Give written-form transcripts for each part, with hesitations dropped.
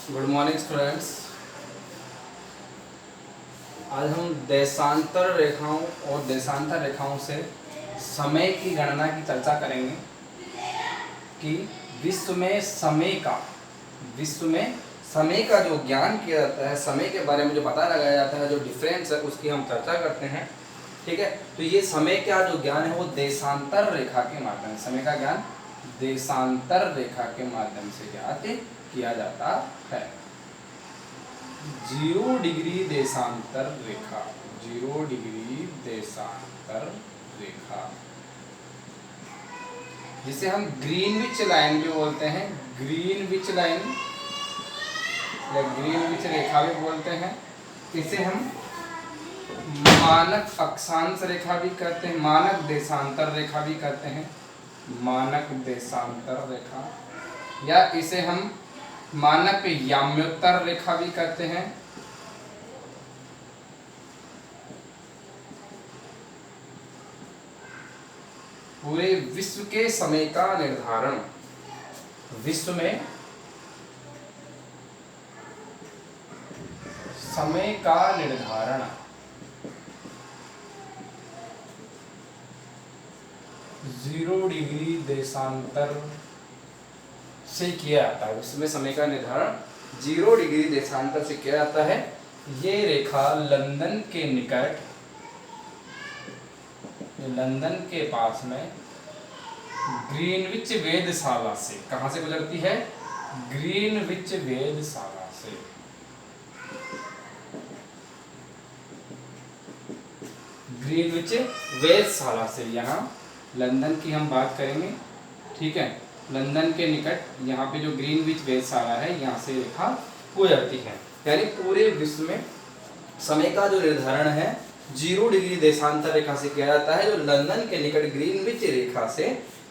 Good morning students. आज हम देशांतर रेखाओं और देशांतर रेखाओं से समय की गणना की चर्चा करेंगे कि विश्व में समय का जो ज्ञान किया जाता है, समय के बारे में जो पता लगाया जाता है, जो डिफरेंस है उसकी हम चर्चा करते हैं। ठीक है, तो ये समय का जो ज्ञान है वो देशांतर रेखा के माध्यम से, समय का ज्ञान देशांतर रेखा के माध्यम से ज्ञात किया जाता है। 0 डिग्री देशांतर रेखा, 0 डिग्री देशांतर रेखा जिसे हम ग्रीनविच लाइन भी बोलते हैं, ग्रीनविच लाइन या ग्रीनविच रेखा भी बोलते हैं। इसे हम मानक अक्षांश रेखा भी कहते हैं, मानक देशांतर रेखा भी कहते हैं, मानक देशांतर रेखा, या इसे हम मानक याम्योत्तर रेखा भी कहते हैं। पूरे विश्व के समय का निर्धारण, विश्व में समय का निर्धारण 0 डिग्री देशांतर से किया जाता है। विश्व में समय का निर्धारण 0 डिग्री देशांतर से किया जाता है। ये रेखा लंदन के निकट, लंदन के पास में ग्रीनविच वेधशाला से, कहां से गुजरती है? ग्रीनविच वेधशाला से, ग्रीनविच वेधशाला से, यहाँ लंदन की हम बात करेंगे। ठीक है, लंदन के निकट यहाँ पे जो ग्रीनविच वेधशाला है, यहाँ से रेखा गुजरती है। यानी पूरे विश्व में समय का जो निर्धारण है 0 डिग्री देशांतर रेखा से किया जाता है, जो लंदन के निकट ग्रीनविच रेखा से,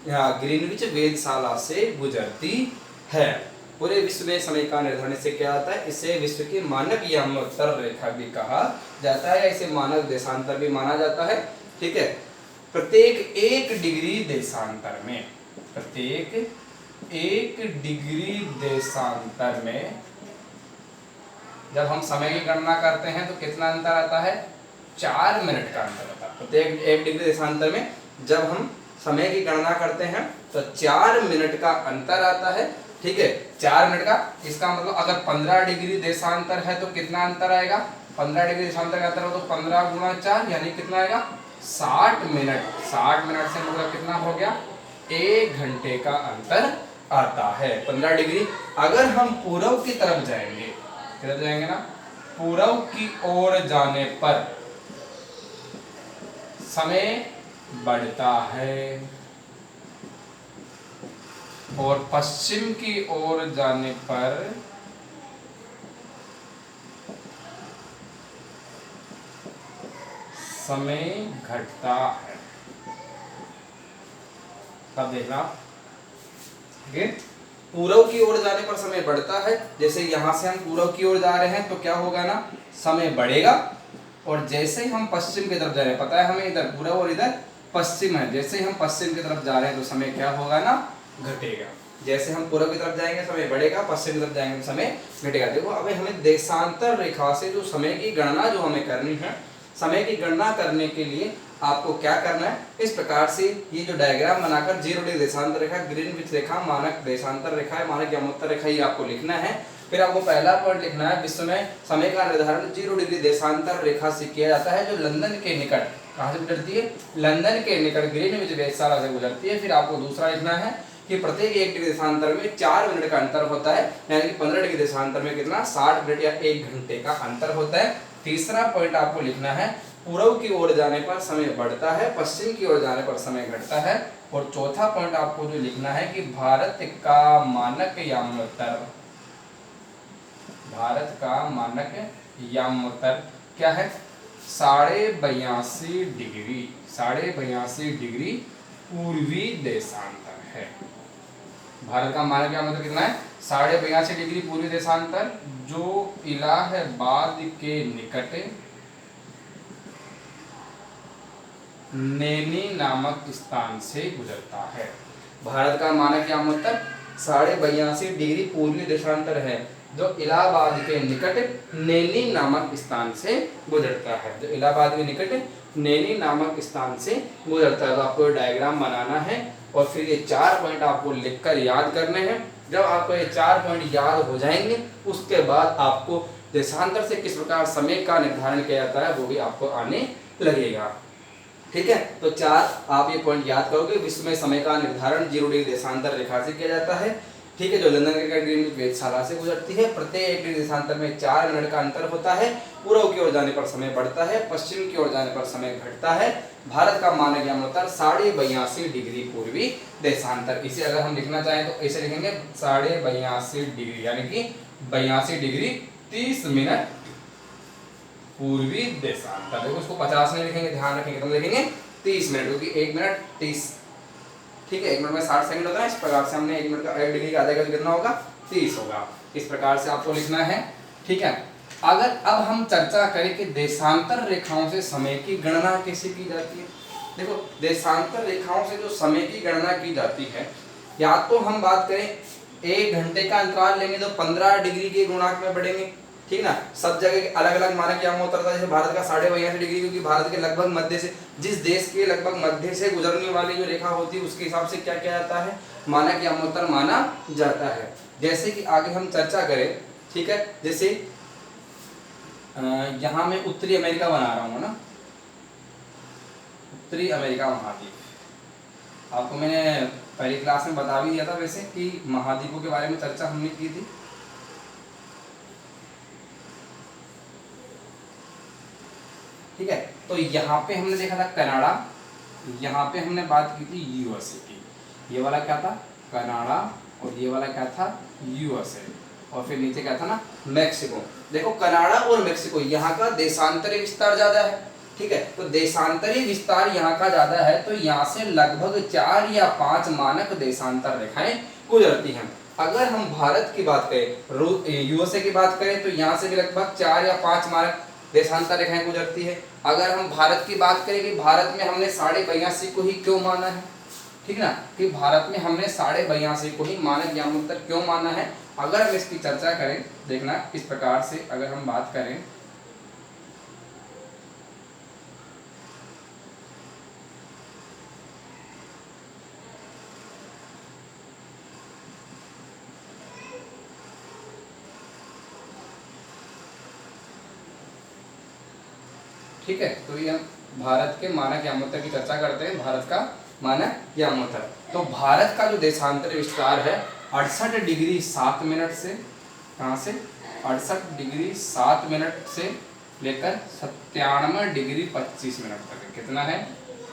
यहाँ ग्रीनविच वेधशाला से गुजरती है। पूरे विश्व में समय का निर्धारण से किया जाता है। इसे विश्व की मानक याम्योत्तर रेखा भी कहा जाता है, इसे मानक देशांतर भी माना जाता है। ठीक है, प्रत्येक 1 डिग्री देशांतर में, प्रत्येक 1 डिग्री देशांतर में जब हम समय की गणना करते हैं तो कितना अंतर आता है? 4 मिनट का अंतर आता है। प्रत्येक 1 डिग्री देशांतर में जब हम समय की गणना करते हैं तो 4 मिनट का अंतर आता है। ठीक है, 4 मिनट का, इसका मतलब अगर 15 डिग्री देशांतर है तो कितना अंतर आएगा? 15 डिग्री देशांतर का अंतर हो तो 15 गुणा 4 यानी कितना आएगा? 60 मिनट। 60 मिनट से मतलब कितना हो गया? 1 घंटे का अंतर आता है। 15 डिग्री। अगर हम पूर्व की तरफ जाएंगे, किधर जाएंगे ना, पूर्व की ओर जाने पर समय बढ़ता है और पश्चिम की ओर जाने पर समय घटता है। तब देखना, पूर्व की ओर जाने पर समय बढ़ता है। जैसे यहां से हम पूर्व की ओर जा रहे हैं तो क्या होगा ना, समय बढ़ेगा। और जैसे ही हम पश्चिम की तरफ जा रहे हैं, पता है हमें इधर पूर्व और इधर पश्चिम है, जैसे ही हम पश्चिम की तरफ जा रहे हैं तो समय क्या होगा ना, घटेगा। जैसे हम पूर्व की तरफ जाएंगे समय बढ़ेगा, पश्चिम की तरफ जाएंगे तो समय घटेगा। देखो, अभी हमें देशांतर रेखा से जो समय की गणना जो हमें करनी है, समय की गणना करने के लिए आपको क्या करना है, इस प्रकार से ये जो डायग्राम बनाकर 0 डिग्री देशांतर रेखा, ग्रीनविच रेखा, मानक देशांतर रेखा है, मानक याम्योत्तर रेखा, ये आपको लिखना है। फिर आपको पहला पॉइंट लिखना है, विश्व में समय का निर्धारण 0 डिग्री देशांतर रेखा से किया जाता है, जो लंदन के निकट, कहां से गुजरती है? लंदन के निकट ग्रीनविच वेधशाला से गुजरती है। फिर आपको दूसरा लिखना है कि प्रत्येक 1 डिग्री देशांतर में 4 मिनट का अंतर होता है, यानी कि 15 डिग्री देशांतर में कितना? 60 मिनट या 1 घंटे का अंतर होता है। तीसरा पॉइंट आपको लिखना है, पूर्व की ओर जाने पर समय बढ़ता है, पश्चिम की ओर जाने पर समय घटता है। और चौथा पॉइंट आपको जो लिखना है कि भारत का मानक याम्योत्तर, भारत का मानक याम्योत्तर क्या है? 82.5 डिग्री, 82.5 डिग्री पूर्वी देशांतर है। भारत का मानक याम्योत्तर कितना है? 82.5 डिग्री पूर्वी देशांतर, जो इलाहाबाद के निकट नैनी नामक स्थान से गुजरता है। भारत का मानक याम्योत्तर 82.5 डिग्री पूर्वी देशांतर है, जो इलाहाबाद के निकट नैनी नामक स्थान से गुजरता है, जो इलाहाबाद के निकट नैनी नामक स्थान से गुजरता है। तो आपको डायग्राम बनाना है और फिर ये 4 पॉइंट आपको लिखकर याद करने हैं। जब आपको ये 4 पॉइंट याद हो जाएंगे उसके बाद आपको देशांतर से किस प्रकार समय का निर्धारण किया जाता है वो भी आपको आने लगेगा। ठीक है, तो 4 आप ये पॉइंट याद करोगे। विश्व में समय का निर्धारण 0 डिग्री देशांतर रेखा से किया जाता है। ठीक है, जो लंदन के ग्रीनविच वेधशाला से गुजरती है। प्रत्येक 1 डिग्री देशांतर में 4 मिनट का अंतर होता है। पूर्व की ओर जाने पर समय बढ़ता है, पश्चिम की ओर जाने पर समय घटता है। भारत का मानक यामोत्तर 82.5 डिग्री पूर्वी देशांतर। इसे अगर हम लिखना चाहें तो ऐसे लिखेंगे 82.5 डिग्री, यानी कि 82 डिग्री 30 मिनट पूर्वी देशांतर। देखो इसको 50 नहीं लिखेंगे, ध्यान रखेंगे, तो लिखेंगे 30 मिनट, क्योंकि 1 मिनट 30। ठीक है, 1 मिनट में 60 सेकंड होता है। इस प्रकार से हमने 1 मिनट का 1 डिग्री का आधा का कितना होगा 30 होगा। इस प्रकार से आपको लिखना है। ठीक है, अगर अब हम चर्चा करें कि देशांतर रेखाओं से समय की गणना कैसे की जाती है। देखो देशांतर रेखाओं से जो समय की गणना की जाती है, या तो हम बात करें 1 घंटे का अंतराल लेंगे तो 15 डिग्री के गुणांक में बढ़ेंगे। ठीक ना, सब जगह अलग अलग मानक यामोत्तर था। जैसे भारत का 82.5 डिग्री, क्योंकि भारत के लगभग मध्य से, जिस देश के लगभग मध्य से गुजरने वाली जो रेखा होती है उसके हिसाब से क्या किया जाता है, मानक यामोत्तर माना जाता है। जैसे कि आगे हम चर्चा करें। ठीक है, जैसे यहाँ मैं उत्तरी अमेरिका बना रहा हूँ ना, उत्तरी अमेरिका महाद्वीप। आपको मैंने पहली क्लास में बता भी दिया था वैसे कि महाद्वीपों के बारे में चर्चा हमने की थी। ठीक है, तो यहाँ पे हमने देखा था कनाडा, यहाँ पे हमने बात की थी यूएसए की। ये वाला क्या था, कनाडा, और ये वाला क्या था, यूएसए, और फिर नीचे क्या था ना, मैक्सिको। देखो कनाडा और मैक्सिको, यहाँ का देशांतरी विस्तार ज्यादा है। ठीक है, तो देशांतरी विस्तार यहाँ का ज्यादा है, तो यहाँ से लगभग 4 या 5 मानक देशांतर रेखाएं गुजरती हैं। अगर हम भारत की बात करें, यूएसए की बात करें, तो यहाँ से भी लगभग 4 या 5 मानक देशांतर रेखाएं गुजरती है। अगर हम भारत की बात करें कि भारत में हमने 82.5 को ही क्यों माना है, ठीक ना, कि भारत में हमने 82.5 को ही मानक यामोत्तर क्यों माना है, अगर हम इसकी चर्चा करें, देखना इस प्रकार से अगर हम बात करें, ठीक है, तो ये हम भारत के मानक यामोत्तर की चर्चा करते हैं। भारत का मानक यामोत्तर, तो भारत का जो देशांतर विस्तार है 68 डिग्री 7 मिनट से, कहाँ से, 68 डिग्री 7 मिनट से लेकर 97 डिग्री 25 मिनट तक है। कितना है,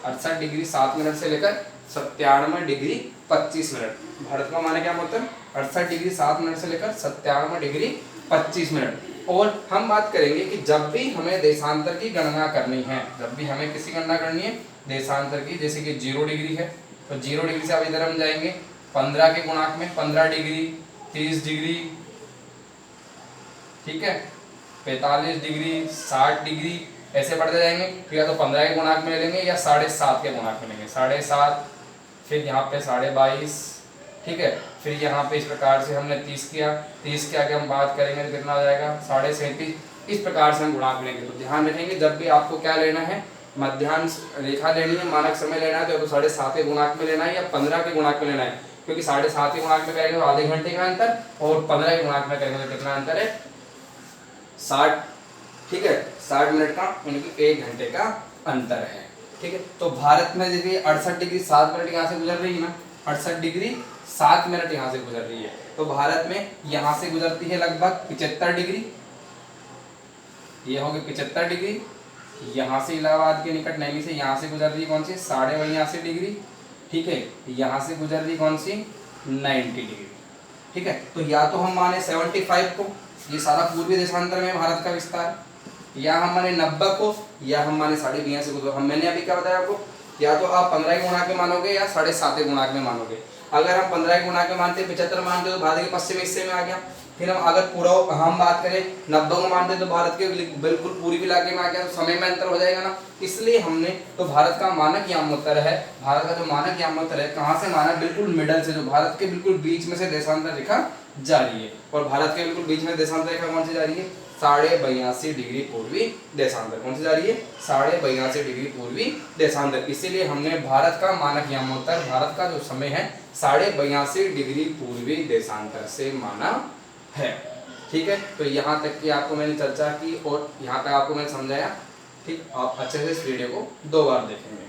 68 डिग्री 7 मिनट से लेकर 97 डिग्री 25 मिनट। भारत का मानक यामोत्तर 68 डिग्री 7 मिनट से लेकर 97 डिग्री 25 मिनट। और हम बात करेंगे कि जब भी हमें देशांतर की गणना करनी है, जब भी हमें किसी गणना करनी है देशांतर की, जैसे कि 0 डिग्री है, तो 0 डिग्री से अब इधर हम जाएंगे 15 के गुणांक में, 15 डिग्री, 30 डिग्री, ठीक है, 45 डिग्री, 60 डिग्री, ऐसे बढ़ते जाएंगे। तो या तो 15 के गुणांक में ले लेंगे या 7.5 के गुणांक में लेंगे, 7.5, फिर यहाँ पे 22.5, ठीक है, फिर यहाँ पे इस प्रकार से हमने 30 किया, 30 के आगे हम बात करेंगे तो कितना हो जाएगा, 37.5। इस प्रकार से हम गुणांक लेंगे। तो ध्यान रखेंगे जब भी आपको क्या लेना है, मध्यांश रेखा लेनी है, मानक समय लेना है, तो 7.5 के गुणांक में लेना है या 15 के गुणांक में लेना है, क्योंकि 7.5 के गुणांक में करेंगे तो आधे घंटे का अंतर, और 15 के गुणांक में करेंगे तो कितना अंतर है, 60, ठीक है, 60 मिनट का, यानी कि 1 घंटे का अंतर है। ठीक है, तो भारत में देखिए 68 डिग्री 7 मिनट यहाँ से गुजर रही है ना, 68 डिग्री 7 मिनट यहाँ से गुजर रही है। तो भारत में यहाँ से गुजरती है लगभग 75 डिग्री, ये हो गई 75 डिग्री। यहाँ से इलाहाबाद के निकट नैनी से यहाँ से गुजर रही है कौन सी, 82.5 डिग्री, ठीक है, यहाँ से गुजर रही कौन सी, 90 डिग्री। ठीक है, तो या तो हम माने 75 को, ये सारा पूर्वी देशांतर में भारत का विस्तार, या हम माने 90 को, या हम माने 82.5 को। तो हम मैंने अभी क्या बताया आपको, या तो आप 15 के गुणांक में मानोगे या 7.5 के गुणांक में मानोगे। अगर हम 15 के गुणांक में मानते, 75 मानते तो भारत के पश्चिमी हिस्से में आ गया, फिर हम अगर पूरा हम बात करें 90 को मानते तो भारत के बिल्कुल पूरी इलाके में आ गया, तो समय में अंतर हो जाएगा ना, इसलिए हमने तो भारत का मानक यामोत्तर है, भारत का जो मानक यामोत्तर है कहाँ से माना, बिल्कुल मिडल से, जो भारत के बिल्कुल बीच में से देशांतर रेखा जा रही है। और भारत के बिल्कुल बीच में देशांतर रेखा कौन सी जा रही है, 82.5 डिग्री पूर्वी देशांतर। कौन सी जा रही है, 82.5 डिग्री पूर्वी देशांतर। इसीलिए हमने भारत का मानक यामोत्तर, भारत का जो समय है 82.5 डिग्री पूर्वी देशांतर से माना है। ठीक है, तो यहाँ तक की आपको मैंने चर्चा की और यहाँ तक आपको मैंने समझाया। ठीक, आप अच्छे से इस वीडियो को 2 बार देखेंगे।